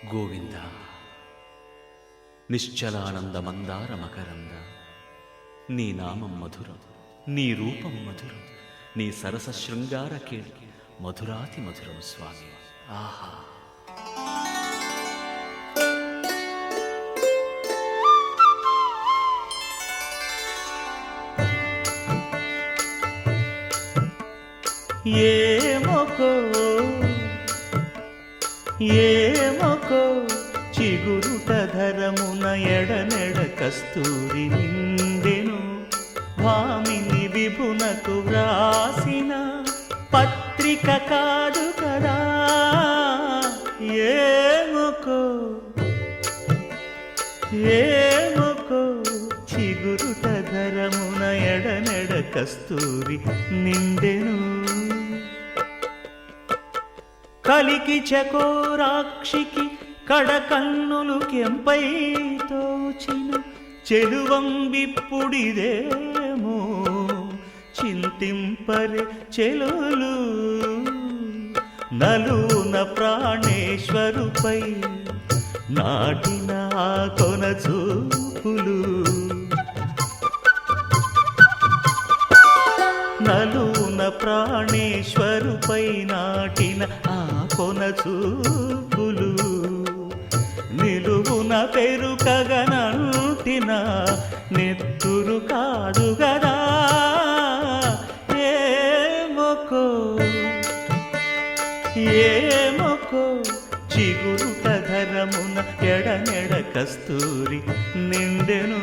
గోవింద నిశ్చలానంద మందార మకరంద నీ నామం మధురం, నీ రూపం మధురం, నీ సరస శృంగార కేళి మధురాతి మధురం స్వామి. ఆహా! ఏమొకో చిగురుట ధరమున ఎడనెడ కస్తూరి నిండెను, భామిని విభునకు వ్రాసిన పత్రిక కాదు కదా. ఏమొకో చిగురుట ధరమున ఎడనెడ కస్తూరి నిండెను, కలికి చకోరాక్షికి కడకన్నులు కెంపై తోచిన చెలువంబిప్పుడిదేమో చింతింపరే చెలులు. నలున ప్రాణేశ్వరుపై నాటిన ఆ కొన చూపులు, నలున ప్రాణేశ్వరుపై నాటిన ఆ కొన చూపులు, నిలువున పెరుకగనంటిన నెత్తురు కాదు గదా. ఏమొకో చిగురుట ధరమున ఎడనెడ కస్తూరి నిండెను.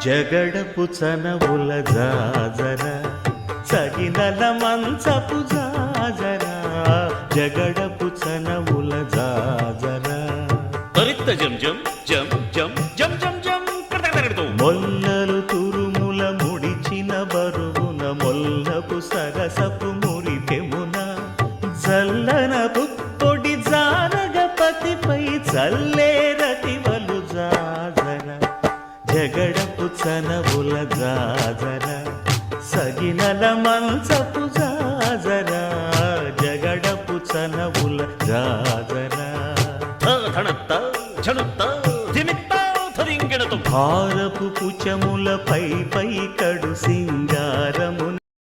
జగడపు చనవుల జాజర సగినల మంచపు జాజర, జగడపు చనవుల జాజర జం జం జం జం జం జం జం మొల్లలు తురుముల ముడిచిన బరువున మొల్లపు సరసపు మురిపెమున జల్లన పుప్పొడి జానగపతిపై చల్లేరతివలు జాజర, జగడపు చనవుల జాజర సగినల మంచపు జాజర, జగడపు చనవుల జాజర. భారపు పుచముల పై కడు సింగార